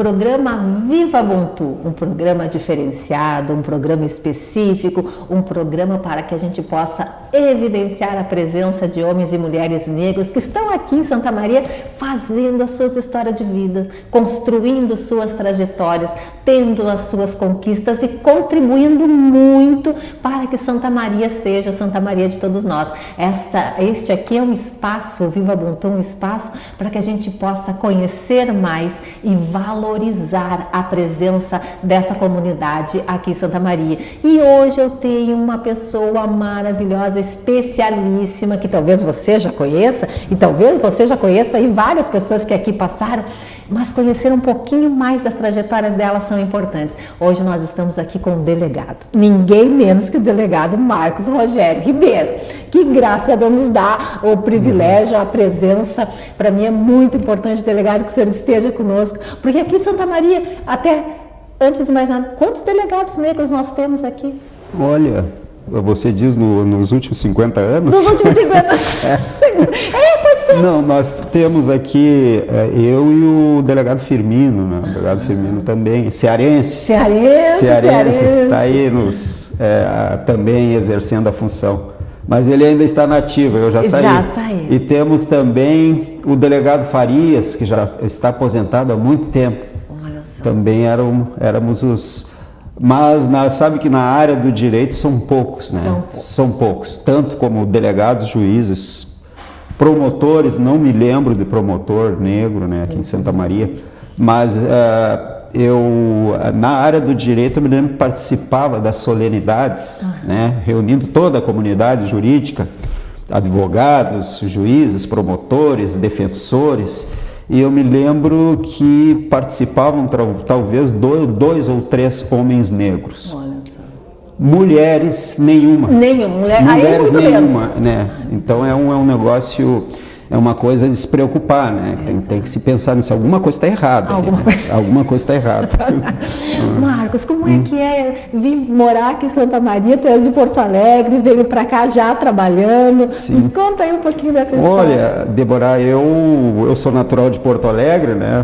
Programa Viva Ubuntu, um programa diferenciado, um programa específico, um programa para que a gente possa evidenciar a presença de homens e mulheres negros que estão aqui em Santa Maria fazendo as suas histórias de vida, construindo suas trajetórias, tendo as suas conquistas e contribuindo muito para que Santa Maria seja Santa Maria de todos nós. Este aqui é um espaço, Viva Ubuntu, um espaço para que a gente possa conhecer mais e valorizar a presença dessa comunidade aqui em Santa Maria. E hoje eu tenho uma pessoa maravilhosa, especialíssima, que talvez você já conheça, e talvez você já conheça e várias pessoas que aqui passaram, mas conhecer um pouquinho mais das trajetórias delas são importantes. Hoje nós estamos aqui com um delegado, ninguém menos que o delegado Marcos Rogério Ribeiro, que graças a Deus nos dá o privilégio, a presença. Para mim é muito importante, delegado, que o senhor esteja conosco, porque aqui em Santa Maria, até antes de mais nada, quantos delegados negros nós temos aqui? Olha, você diz nos últimos 50 anos? Nos últimos 50 anos. Pode ser. Não, nós temos aqui eu e o delegado Firmino, né? O delegado Firmino também, cearense, está aí também exercendo a função. Mas ele ainda está nativo, eu já saí. Já saiu. E temos também o delegado Farias, que já está aposentado há muito tempo. Olha só. Também éramos os... Mas sabe que na área do direito são poucos, né? São poucos, tanto como delegados, juízes, promotores, não me lembro de promotor negro, né, aqui em Santa Maria, mas na área do direito, eu me lembro que participava das solenidades, né, reunindo toda a comunidade jurídica, advogados, juízes, promotores, defensores, e eu me lembro que participavam talvez dois ou três homens negros. Olha só. Mulheres, nenhuma. Mulheres nenhuma, né? Então é um negócio, é uma coisa de se preocupar, né? Tem que se pensar nisso. Alguma coisa está errada. Alguma coisa está errada. Marcos, como é que é vir morar aqui em Santa Maria? Tu és de Porto Alegre, veio para cá já trabalhando. Sim. Nos conta aí um pouquinho dessa história. Olha, Débora, eu sou natural de Porto Alegre, né?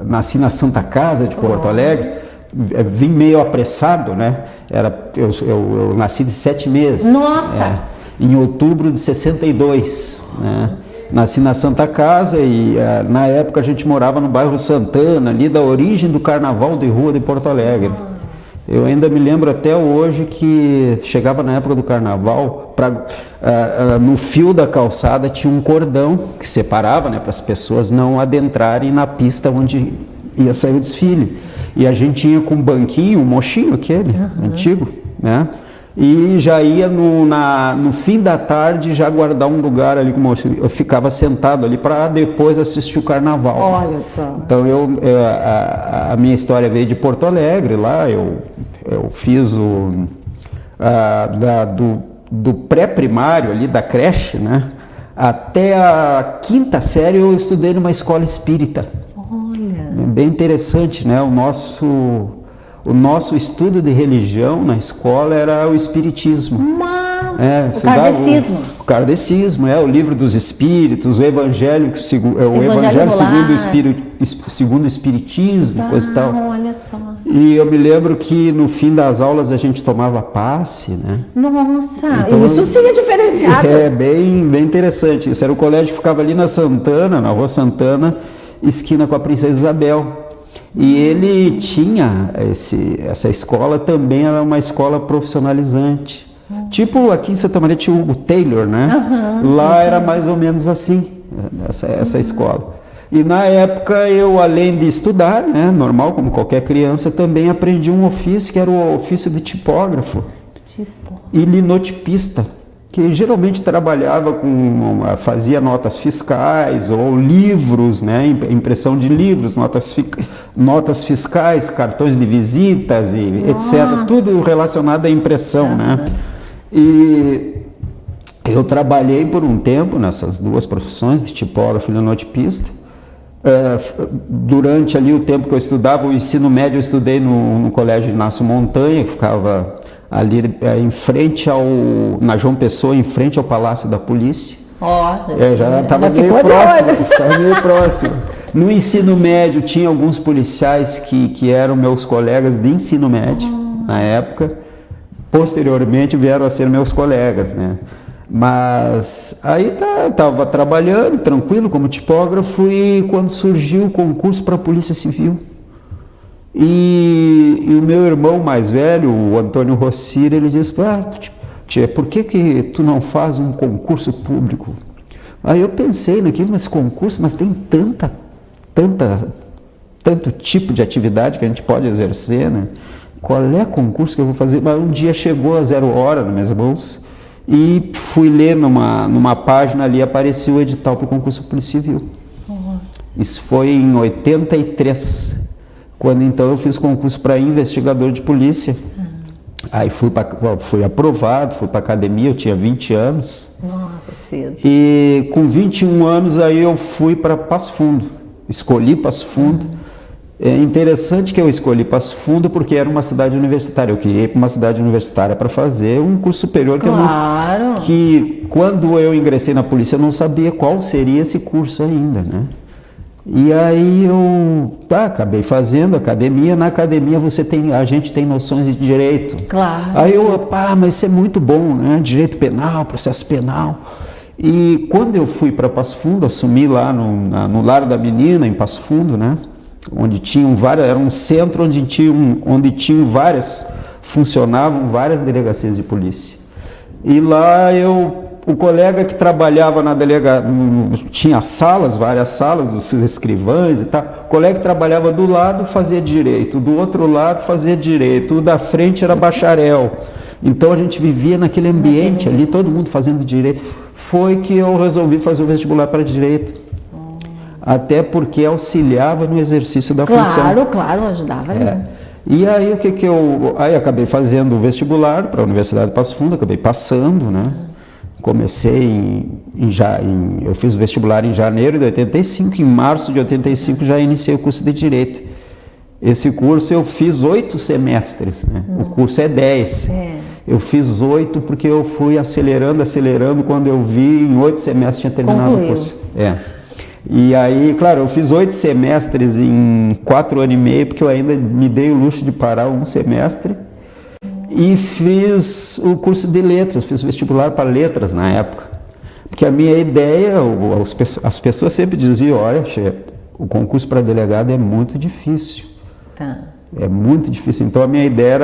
Nasci na Santa Casa de Porto Alegre. Vim meio apressado, né? Eu nasci de 7 meses. Nossa! Em outubro de 62, né? Nasci na Santa Casa e na época a gente morava no bairro Santana, ali da origem do Carnaval de Rua de Porto Alegre. Eu ainda me lembro até hoje que chegava na época do Carnaval, no fio da calçada tinha um cordão que separava, né, para as pessoas não adentrarem na pista onde ia sair o desfile. E a gente tinha com um banquinho, um mochinho aquele, antigo, né? E já ia no fim da tarde já guardar um lugar ali, como eu ficava sentado ali para depois assistir o Carnaval. Olha só. Então a minha história veio de Porto Alegre, lá eu fiz do pré-primário ali, da creche, né? Até a 5ª série eu estudei numa escola espírita. Olha. É bem interessante, né? O nosso estudo de religião na escola era o espiritismo. Mas o kardecismo. O kardecismo, o livro dos espíritos, o evangelho segundo o espiritismo, coisa e tal. Olha só. E eu me lembro que no fim das aulas a gente tomava passe, né? Nossa, então, isso sim é diferenciado. É bem interessante. Isso era o colégio que ficava ali na Rua Santana, esquina com a Princesa Isabel. E ele tinha, essa escola também era uma escola profissionalizante. Tipo aqui em Santa Maria tinha o Taylor, né? Lá era mais ou menos assim, essa escola. E na época eu, além de estudar, né, normal como qualquer criança, também aprendi um ofício que era o ofício de tipógrafo e linotipista, que geralmente trabalhava fazia notas fiscais ou livros, né, impressão de livros, notas fiscais, cartões de visitas e etc. Tudo relacionado à impressão, né? E eu trabalhei por um tempo nessas duas profissões, de tipógrafo e linotipista. Durante ali o tempo que eu estudava, o ensino médio eu estudei no Colégio Inácio Montanha, que ficava ali em frente na João Pessoa, em frente ao Palácio da Polícia. Já estava meio próximo. No ensino médio tinha alguns policiais que eram meus colegas de ensino médio na época. Posteriormente vieram a ser meus colegas, né? Mas aí estava trabalhando tranquilo como tipógrafo e quando surgiu o concurso para a Polícia Civil. E o meu irmão mais velho, o Antônio Rossir, ele disse: tia, por que tu não faz um concurso público? Aí eu pensei naquilo, mas concurso, mas tem tanto tipo de atividade que a gente pode exercer, né? Qual é o concurso que eu vou fazer? Mas um dia chegou a 0 hora nas minhas mãos e fui ler numa página ali, apareceu o edital para o concurso Polícia Civil. Isso foi em 83, quando então eu fiz concurso para investigador de polícia. Aí fui aprovado, fui para a academia, eu tinha 20 anos. Nossa, cedo. E com 21 anos aí eu fui para Passo Fundo, escolhi Passo Fundo. É interessante que eu escolhi Passo Fundo porque era uma cidade universitária. Eu queria ir para uma cidade universitária para fazer um curso superior. Claro. Que quando eu ingressei na polícia eu não sabia qual seria esse curso ainda, né? E aí eu acabei fazendo academia. Na academia a gente tem noções de direito. Claro. Aí eu, mas isso é muito bom, né? Direito penal, processo penal. E quando eu fui para Passo Fundo, assumi lá no Lar da Menina, em Passo Fundo, né? Onde tinham era um centro funcionavam várias delegacias de polícia. E lá o colega que trabalhava na delegacia, tinha várias salas, os escrivães e tal, o colega que trabalhava do lado fazia direito, do outro lado fazia direito, o da frente era bacharel. Então a gente vivia naquele ambiente ali, todo mundo fazendo direito. Foi que eu resolvi fazer o vestibular para direito. Até porque auxiliava no exercício da função. Claro, ajudava. E aí aí acabei fazendo o vestibular para a Universidade de Passo Fundo, acabei passando, né? Comecei eu fiz o vestibular em janeiro de 85, em março de 85 já iniciei o curso de Direito. Esse curso eu fiz 8 semestres, né? O curso é 10. Eu fiz 8 porque eu fui acelerando, quando eu vi, em 8 semestres tinha terminado o curso. E aí, claro, eu fiz 8 semestres em 4 anos e meio, porque eu ainda me dei o luxo de parar um semestre. E fiz o curso de letras, fiz o vestibular para letras na época. Porque a minha ideia, as pessoas sempre diziam: olha, chefe, o concurso para delegado é muito difícil. É muito difícil. Então a minha ideia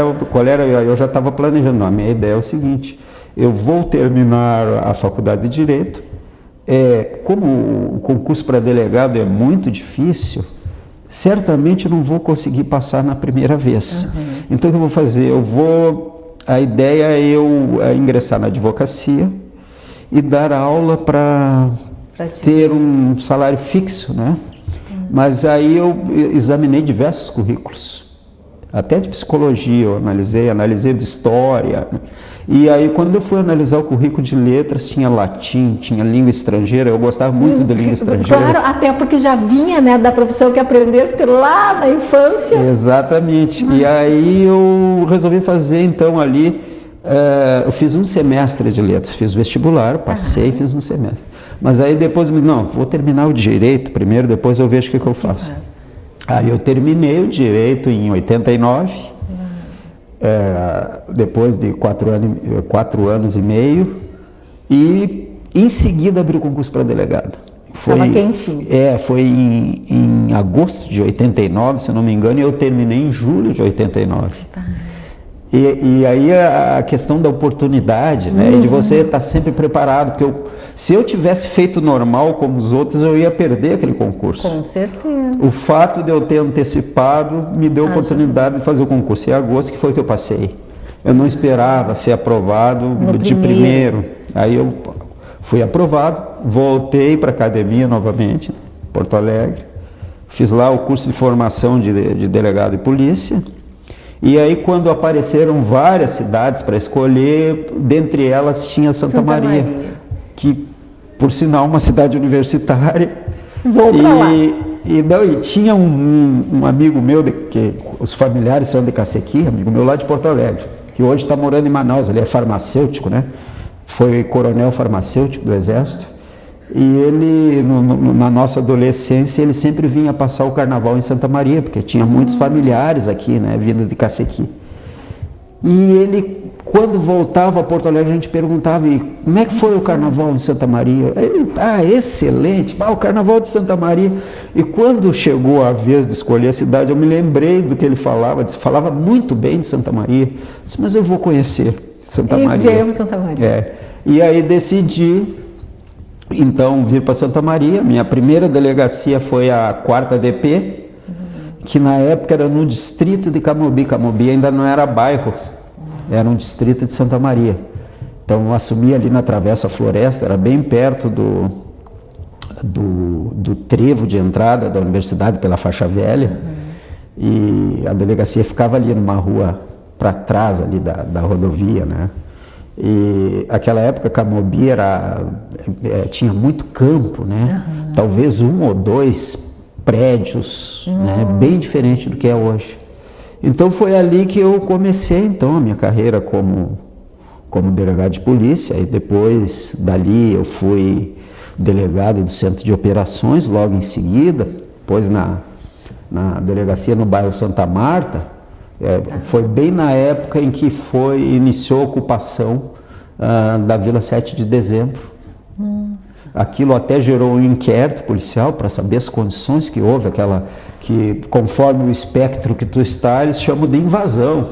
eu já estava planejando, a minha ideia é o seguinte: eu vou terminar a faculdade de Direito. Como o concurso para delegado é muito difícil, certamente eu não vou conseguir passar na primeira vez. Então o que eu vou fazer? A ideia é eu ingressar na advocacia e dar aula para ter um salário fixo, né? Mas aí eu examinei diversos currículos, até de psicologia eu analisei de história, né? E aí quando eu fui analisar o currículo de letras, tinha latim, tinha língua estrangeira, eu gostava muito de língua estrangeira. Claro, até porque já vinha, né, da profissão que aprendeste lá na infância. Exatamente. E aí eu resolvi fazer então ali, eu fiz um semestre de letras, fiz vestibular, passei, fiz um semestre. Mas aí depois, vou terminar o direito primeiro, depois eu vejo o que eu faço. Aí eu terminei o direito em 89. Depois de 4 anos e meio, e em seguida abri o concurso para delegado. Estava quentinho. Foi em agosto de 89, se não me engano, e eu terminei em julho de 89. E aí a questão da oportunidade, né, e de você estar sempre preparado, porque se eu tivesse feito normal como os outros, eu ia perder aquele concurso. Com certeza. O fato de eu ter antecipado me deu a oportunidade de fazer o concurso em agosto, que foi que eu passei. Eu não esperava ser aprovado de primeiro. Aí eu fui aprovado, voltei para a academia novamente, Porto Alegre, fiz lá o curso de formação de delegado de polícia. E aí quando apareceram várias cidades para escolher, dentre elas tinha Santa Maria, que por sinal uma cidade universitária. Vou para lá. E tinha um amigo meu, que os familiares são de Cacequi, amigo meu lá de Porto Alegre, que hoje está morando em Manaus, ele é farmacêutico, né? Foi coronel farmacêutico do Exército. E ele, na nossa adolescência, ele sempre vinha passar o carnaval em Santa Maria, porque tinha muitos familiares aqui, né, vindo de Cacequi. E ele, quando voltava a Porto Alegre, a gente perguntava, e como é que foi o carnaval em Santa Maria? Ele, excelente, o carnaval de Santa Maria. E quando chegou a vez de escolher a cidade, eu me lembrei do que ele falava, falava muito bem de Santa Maria. Eu disse, mas eu vou conhecer Santa Maria. Santa Maria. E aí decidi, então, vir para Santa Maria. Minha primeira delegacia foi a 4ª DP, que na época era no distrito de Camobi. Camobi ainda não era bairro, era um distrito de Santa Maria. Então eu assumi ali na Travessa Floresta, era bem perto do trevo de entrada da universidade pela faixa velha. E a delegacia ficava ali numa rua para trás ali da rodovia, né? E aquela época Camobi tinha muito campo, né? Talvez 1 ou 2 prédios, né? Bem diferente do que é hoje. Então foi ali que eu comecei então a minha carreira como delegado de polícia, e depois dali eu fui delegado do Centro de Operações logo em seguida, depois na delegacia no bairro Santa Marta. Foi bem na época em que iniciou a ocupação da Vila 7 de Dezembro. Aquilo até gerou um inquérito policial para saber as condições que houve, que conforme o espectro que tu está, eles chamam de invasão.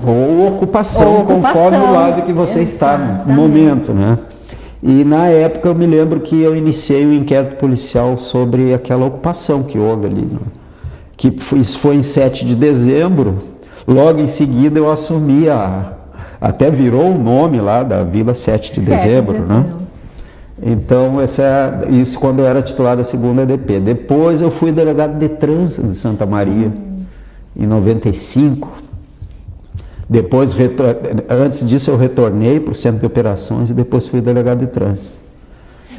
Ou ocupação, conforme o lado que você está no momento, né? E na época eu me lembro que eu iniciei um inquérito policial sobre aquela ocupação que houve ali, né? Isso foi em 7 de dezembro, logo em seguida eu assumi até virou o nome lá da Vila 7 de Dezembro, né? Então, isso quando eu era titular da 2ª DP. Depois eu fui delegado de trânsito de Santa Maria, em 95. Depois, antes disso, eu retornei para o Centro de Operações e depois fui delegado de trânsito.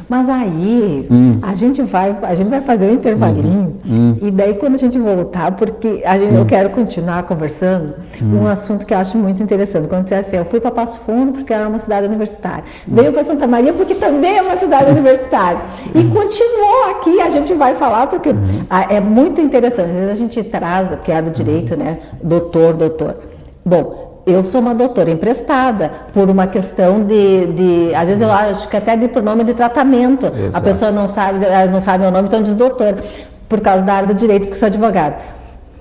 Mas aí, a gente vai fazer um intervalinho, e daí quando a gente voltar, porque eu quero continuar conversando, um assunto que eu acho muito interessante. Quando você disse assim, eu fui para Passo Fundo porque era uma cidade universitária, veio para Santa Maria porque também é uma cidade universitária, e continuou aqui, a gente vai falar porque é muito interessante. Às vezes a gente traz, que é do direito, né, doutor. Bom, eu sou uma doutora emprestada por uma questão às vezes eu acho que até de pronome de tratamento. Exato. A pessoa não sabe meu nome, então diz doutor, por causa da área do direito, porque sou advogada.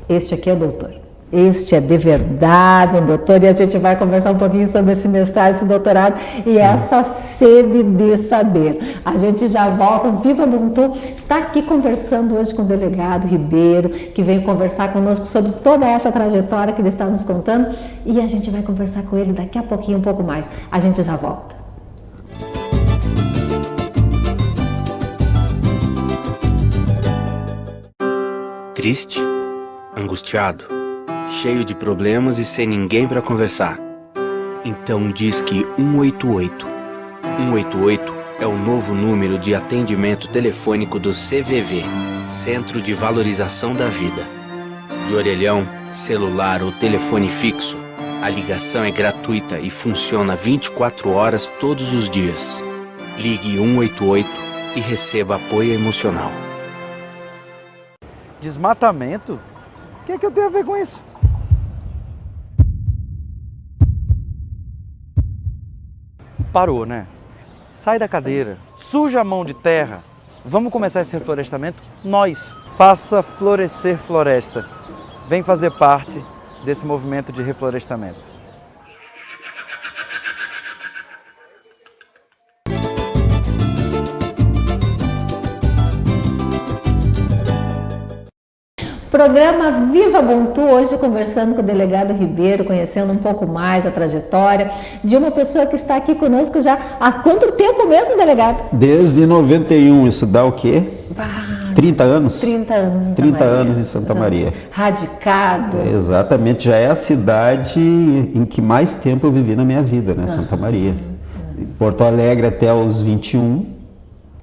Este aqui é o doutor. Este é de verdade um doutor, e a gente vai conversar um pouquinho sobre esse mestrado, esse doutorado e essa sede de saber. A gente já volta. O Viva Ubuntu está aqui conversando hoje com o delegado Ribeiro, que veio conversar conosco sobre toda essa trajetória que ele está nos contando, e a gente vai conversar com ele daqui a pouquinho, um pouco mais. A gente já volta. Triste? Angustiado? Cheio de problemas e sem ninguém para conversar? Então Disque 188. 188 é o novo número de atendimento telefônico do CVV, Centro de Valorização da Vida. De orelhão, celular ou telefone fixo, a ligação é gratuita e funciona 24 horas todos os dias. Ligue 188 e receba apoio emocional. Desmatamento? O que é que eu tenho a ver com isso? Parou, né? Sai da cadeira, suja a mão de terra. Vamos começar esse reflorestamento? Nós. Faça florescer floresta. Vem fazer parte desse movimento de reflorestamento. Programa Viva Ubuntu, hoje conversando com o delegado Ribeiro, conhecendo um pouco mais a trajetória de uma pessoa que está aqui conosco já há quanto tempo mesmo, delegado? Desde 91, isso dá o quê? 30 anos? 30 anos em Santa 30 Maria. anos em Santa Maria. Radicado. Exatamente, já é a cidade em que mais tempo eu vivi na minha vida, né? Santa Maria. Porto Alegre até os 21,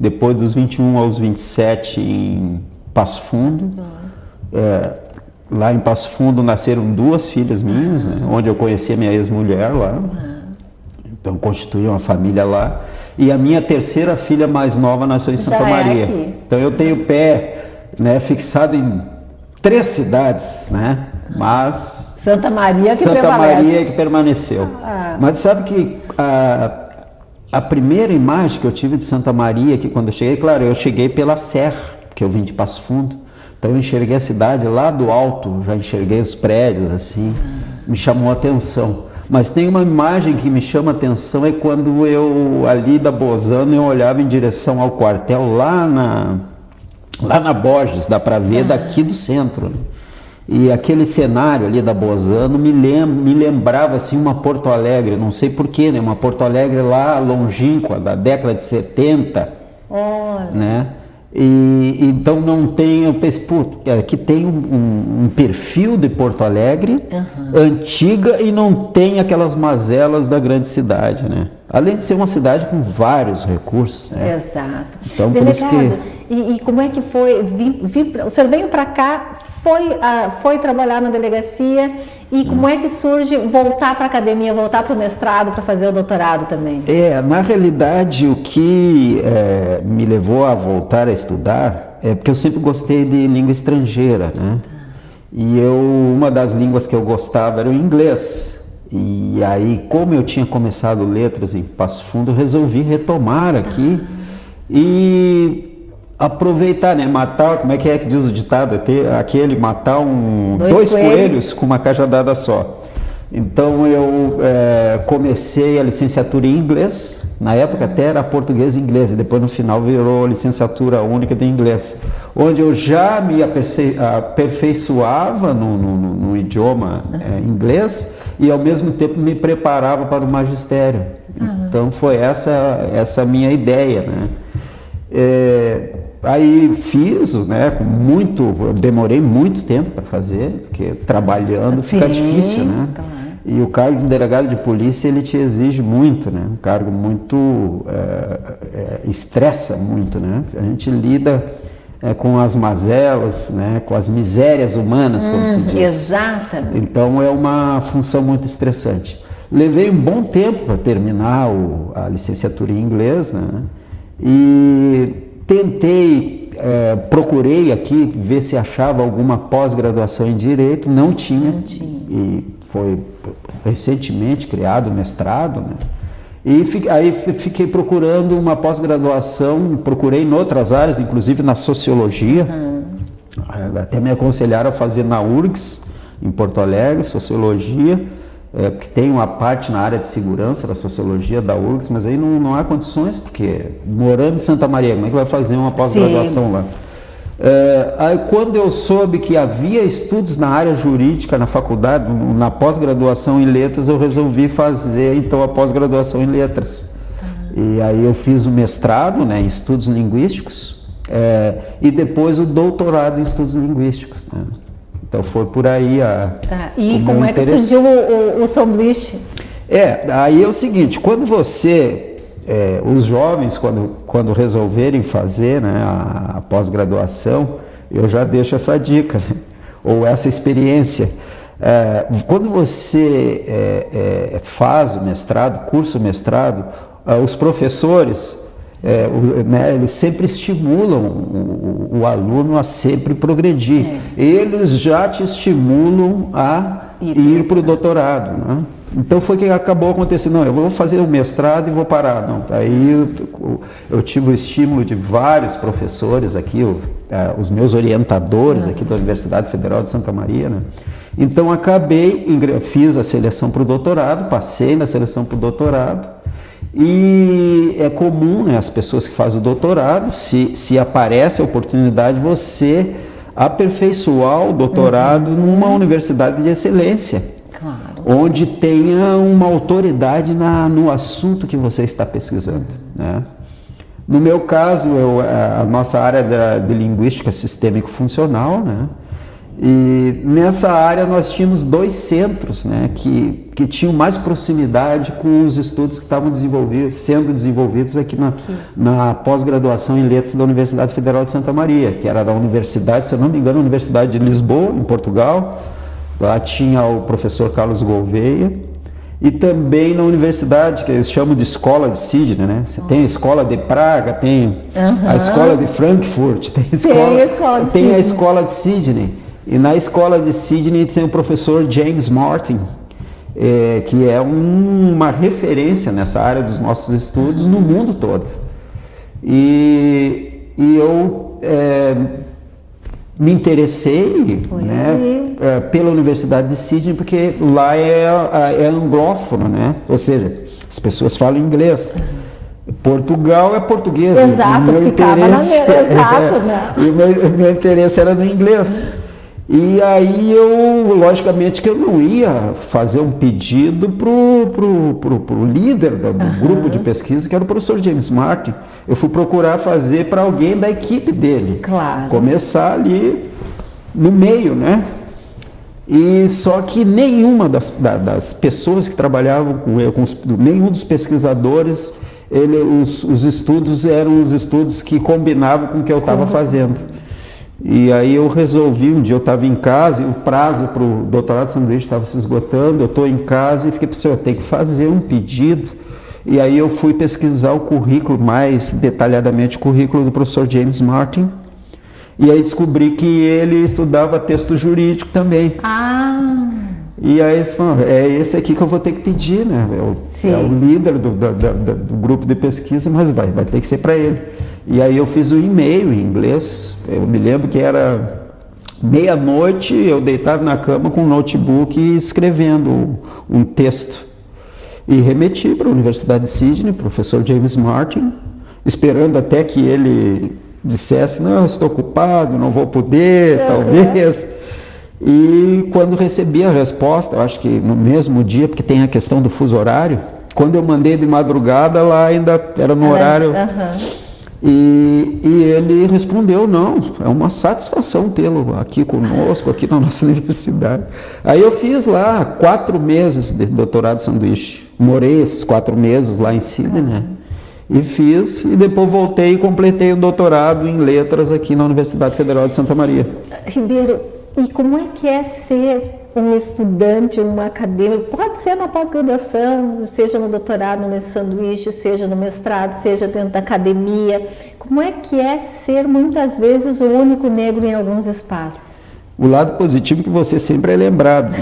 depois dos 21 aos 27 em Passo Fundo. Lá em Passo Fundo nasceram 2 filhas minhas, né, onde eu conheci a minha ex-mulher lá. Então constituí uma família lá. E a minha terceira filha mais nova nasceu em Santa Maria. Aqui. Então eu tenho pé, né, fixado em 3 cidades, né? Mas Santa Maria que Santa prevalece. Maria que permaneceu. Mas sabe que a primeira imagem que eu tive de Santa Maria, que quando eu cheguei, claro, eu cheguei pela serra, porque eu vim de Passo Fundo, então eu enxerguei a cidade lá do alto, já enxerguei os prédios assim, me chamou a atenção. Mas tem uma imagem que me chama a atenção, é quando eu, ali da Bozano, eu olhava em direção ao quartel, lá na Borges, dá para ver daqui do centro, né? E aquele cenário ali da Bozano me lembrava assim uma Porto Alegre, não sei porquê, né? Uma Porto Alegre lá longínqua, da década de 70, né? E então não tem, eu pensei, aqui tem um perfil de Porto Alegre antiga e não tem aquelas mazelas da grande cidade, né? Além de ser uma cidade com vários recursos, né? Exato. Então, Delegado, por isso que... e como é que foi? O senhor veio para cá, foi trabalhar na delegacia, e como é que surge voltar para a academia, voltar para o mestrado, para fazer o doutorado também? Na realidade, o que me levou a voltar a estudar é porque eu sempre gostei de língua estrangeira, né? E uma das línguas que eu gostava era o inglês. E aí, como eu tinha começado letras em Passo Fundo, eu resolvi retomar aqui e aproveitar, né? Matar, como é que diz o ditado? Matar dois coelhos com uma cajadada só. Então eu comecei a licenciatura em inglês, na época até era português e inglês, e depois no final virou licenciatura única de inglês, onde eu já me aperfeiçoava no idioma inglês e ao mesmo tempo me preparava para o magistério. Então foi essa a minha ideia, né? Aí fiz, né, eu demorei muito tempo para fazer, porque trabalhando fica difícil, né? Claro. E o cargo de delegado de polícia, ele te exige muito, né? Um cargo muito, estressa muito, né? A gente lida com as mazelas, né? Com as misérias humanas, como se diz. Exatamente. Então é uma função muito estressante. Levei um bom tempo para terminar a licenciatura em inglês, né? E tentei, procurei aqui ver se achava alguma pós-graduação em Direito, não tinha. E foi recentemente criado o mestrado, né? E aí fiquei procurando uma pós-graduação, procurei em outras áreas, inclusive na Sociologia, até me aconselharam a fazer na URGS, em Porto Alegre, Sociologia, porque tem uma parte na área de segurança da Sociologia da URGS, mas aí não há condições, porque morando em Santa Maria, como é que vai fazer uma pós-graduação lá? Aí quando eu soube que havia estudos na área jurídica na faculdade, na pós-graduação em letras, eu resolvi fazer então a pós-graduação em letras. E aí eu fiz o mestrado, né, em estudos linguísticos, e depois o doutorado em estudos linguísticos, né? Então foi por aí E como é que surgiu o sanduíche? Aí é o seguinte, quando os jovens, quando resolverem fazer, né, a pós-graduação, eu já deixo essa dica, né, ou essa experiência. Quando você faz o mestrado, curso mestrado, os professores, né, eles sempre estimulam o aluno a sempre progredir. Eles já te estimulam a ir para o doutorado, né? Então foi que acabou acontecendo, não, eu vou fazer o mestrado e vou parar. Não, aí eu tive o estímulo de vários professores aqui, os meus orientadores aqui da Universidade Federal de Santa Maria, né? Então fiz a seleção para o doutorado, passei na seleção para o doutorado, e é comum, né, as pessoas que fazem o doutorado, se aparece a oportunidade, você aperfeiçoar o doutorado numa universidade de excelência. Onde tenha uma autoridade no assunto que você está pesquisando, né? No meu caso, a nossa área de linguística sistêmico-funcional, né? E nessa área nós tínhamos 2 centros, né, que tinham mais proximidade com os estudos que estavam sendo desenvolvidos aqui na pós-graduação em letras da Universidade Federal de Santa Maria, que era da Universidade, se eu não me engano, a Universidade de Lisboa, em Portugal. Lá tinha o professor Carlos Gouveia e também na universidade, que eles chamam de escola de Sydney, né? Você tem a escola de Praga, tem a escola de Frankfurt, tem a escola de Sydney. E na escola de Sydney tem o professor James Martin, que é uma referência nessa área dos nossos estudos no mundo todo. E eu me interessei, né, pela Universidade de Sydney, porque lá é anglófono, né? Ou seja, as pessoas falam inglês. Portugal é português. Exato, ficava exato, né? E o meu interesse era no inglês. E aí logicamente que eu não ia fazer um pedido pro líder do grupo de pesquisa, que era o professor James Martin. Eu fui procurar fazer para alguém da equipe dele. Claro. Começar ali no meio, né? E só que nenhuma das pessoas que trabalhavam com ele, nenhum dos pesquisadores, os estudos eram os estudos que combinavam com o que eu estava fazendo. E aí eu resolvi, um dia eu estava em casa e o prazo para o doutorado de sanduíche estava se esgotando, eu estou em casa e fiquei pensando, eu tenho que fazer um pedido. E aí eu fui pesquisar o currículo, mais detalhadamente o currículo do professor James Martin, e aí descobri que ele estudava texto jurídico também. E aí eles falaram, é esse aqui que eu vou ter que pedir, né? É o líder do grupo de pesquisa, mas vai ter que ser para ele. E aí eu fiz um e-mail em inglês, eu me lembro que era meia-noite, eu deitado na cama com um notebook e escrevendo um texto. E remeti para a Universidade de Sydney, professor James Martin, esperando até que ele dissesse, não, estou ocupado, não vou poder, talvez. E quando recebi a resposta, eu acho que no mesmo dia, porque tem a questão do fuso horário, quando eu mandei de madrugada, lá ainda era no horário. E ele respondeu, não, é uma satisfação tê-lo aqui conosco, aqui na nossa universidade. Aí eu fiz lá 4 meses de doutorado de sanduíche. Morei esses 4 meses lá em Sydney, né? E fiz, e depois voltei e completei o doutorado em letras aqui na Universidade Federal de Santa Maria. Ribeiro, e como é que é ser um estudante, um acadêmico, pode ser na pós-graduação, seja no doutorado, no sanduíche, seja no mestrado, seja dentro da academia, como é que é ser muitas vezes o único negro em alguns espaços? O lado positivo é que você sempre é lembrado,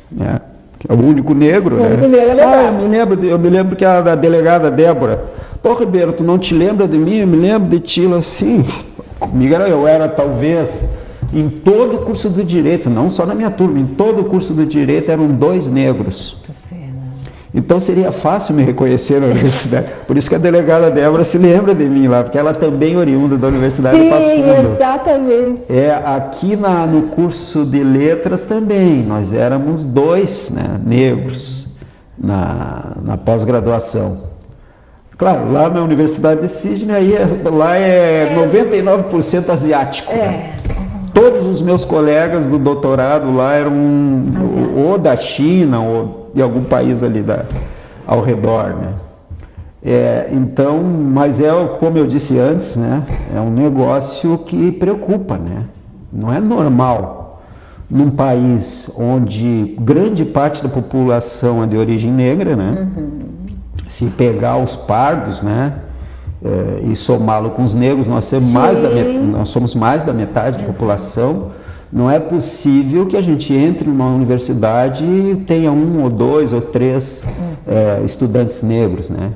né? É o único negro, né? Eu me lembro que a delegada Débora, pô, Ribeiro, tu não te lembra de mim? Eu me lembro de ti, assim, comigo eu era talvez... Em todo o curso do Direito, não só na minha turma, em todo o curso do Direito eram 2 negros. Então seria fácil me reconhecer na universidade. Por isso que a delegada Débora se lembra de mim lá, porque ela também é oriunda da Universidade de Passo Fundo. Exatamente. Aqui no curso de Letras também, nós éramos 2, né, negros na pós-graduação. Claro, lá na Universidade de Sydney, lá é 99% asiático. Né? Todos os meus colegas do doutorado lá eram ou da China ou de algum país ali ao redor, né? Então, mas como eu disse antes, né? É um negócio que preocupa, né? Não é normal num país onde grande parte da população é de origem negra, né? Se pegar os pardos, né? E somá-lo com os negros, nós somos mais da metade da população. Não é possível que a gente entre numa universidade e tenha 1 ou 2 ou 3 estudantes negros, né?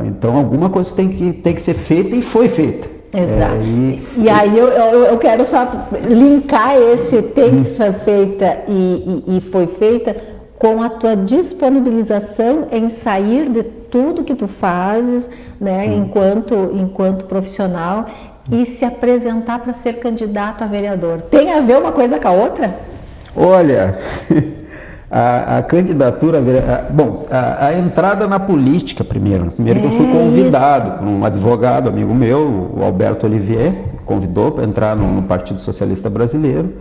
Então alguma coisa tem que ser feita e foi feita. Exato. E aí eu quero só linkar esse tem que ser feita e foi feita com a tua disponibilização em sair de tudo que tu fazes, né, enquanto profissional e se apresentar para ser candidato a vereador. Tem a ver uma coisa com a outra? Olha, a candidatura, a entrada na política primeiro que eu fui convidado por um advogado, amigo meu, o Alberto Olivier, convidou para entrar no Partido Socialista Brasileiro.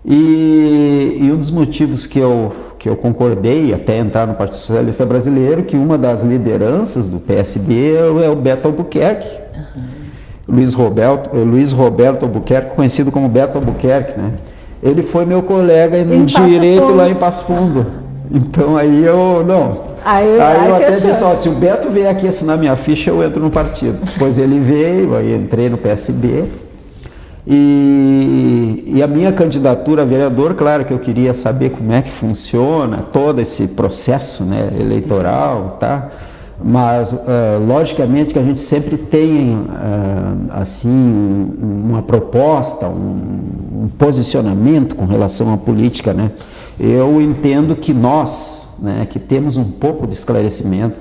E um dos motivos que eu concordei até entrar no Partido Socialista Brasileiro, que uma das lideranças do PSB é o Beto Albuquerque. Luiz Roberto Albuquerque, conhecido como Beto Albuquerque, né? Ele foi meu colega em Direito lá em Passo Fundo. Então aí eu, não. Aí eu até disse, ó, se o Beto vier aqui assinar minha ficha, eu entro no partido. Depois ele veio, aí entrei no PSB. E a minha candidatura a vereador, claro que eu queria saber como é que funciona todo esse processo, né, eleitoral, tá? Mas logicamente que a gente sempre tem assim uma proposta, um posicionamento com relação à política, né? Eu entendo que nós, né, que temos um pouco de esclarecimento,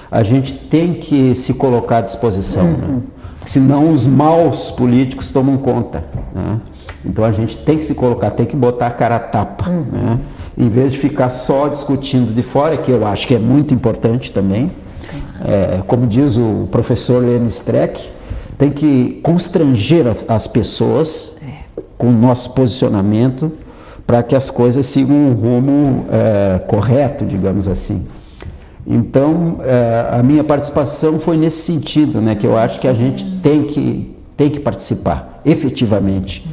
a gente tem que se colocar à disposição, né? Senão os maus políticos tomam conta, né? Então a gente tem que se colocar, tem que botar a cara a tapa, né? Em vez de ficar só discutindo de fora, que eu acho que é muito importante também. Como diz o professor Lênin Streck, tem que constranger as pessoas com o nosso posicionamento para que as coisas sigam um rumo correto, digamos assim. Então, a minha participação foi nesse sentido, né, que eu acho que a gente tem que participar, efetivamente,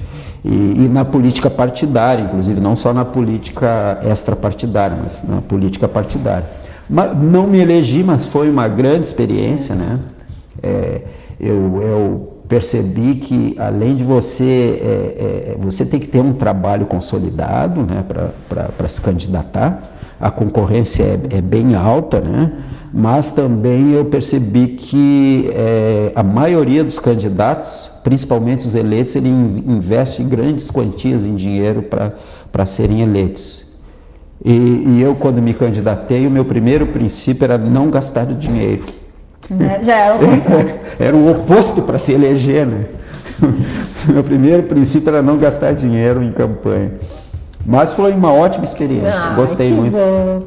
e na política partidária, inclusive, não só na política extrapartidária, mas na política partidária. Mas não me elegi, mas foi uma grande experiência, né? Eu percebi que, além de você tem que ter um trabalho consolidado, né, para se candidatar. A concorrência é bem alta, né? Mas também eu percebi que a maioria dos candidatos, principalmente os eleitos, ele investe grandes quantias em dinheiro para serem eleitos. E eu, quando me candidatei, o meu primeiro princípio era não gastar dinheiro. Já era era o oposto para se eleger, né? Meu primeiro princípio era não gastar dinheiro em campanha. Mas foi uma ótima experiência, gostei muito. Bom.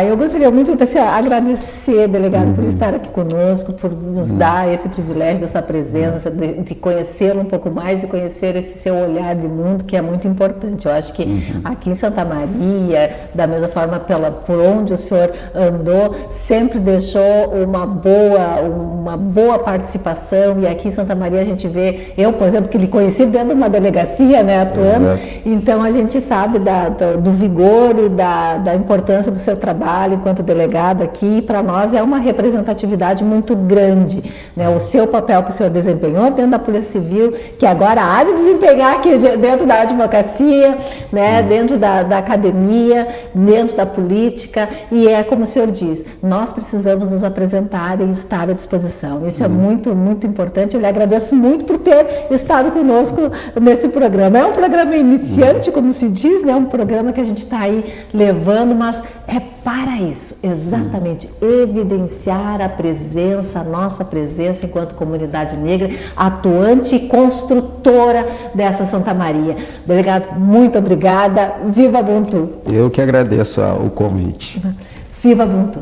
Eu gostaria muito de agradecer, delegado, por estar aqui conosco, por nos dar esse privilégio da sua presença, de conhecê-lo um pouco mais e conhecer esse seu olhar de mundo, que é muito importante. Eu acho que aqui em Santa Maria, da mesma forma por onde o senhor andou, sempre deixou uma boa participação, e aqui em Santa Maria a gente vê, eu, por exemplo, que lhe conheci dentro de uma delegacia, né, atuando. Exato. Então a gente sabe do vigor e da importância do seu trabalho enquanto delegado aqui, e para nós é uma representatividade muito grande, né? O seu papel que o senhor desempenhou dentro da Polícia Civil, que agora há de desempenhar aqui dentro da advocacia, né? Dentro da academia, dentro da política, e é como o senhor diz, nós precisamos nos apresentar e estar à disposição. Isso é muito, muito importante. Eu lhe agradeço muito por ter estado conosco nesse programa. É um programa iniciante, como se diz, né? Um programa que a gente está aí levando, mas é para isso, exatamente, evidenciar a presença, a nossa presença enquanto comunidade negra, atuante e construtora dessa Santa Maria. Delegado, muito obrigada. Viva Ubuntu! Eu que agradeço o convite. Viva Ubuntu!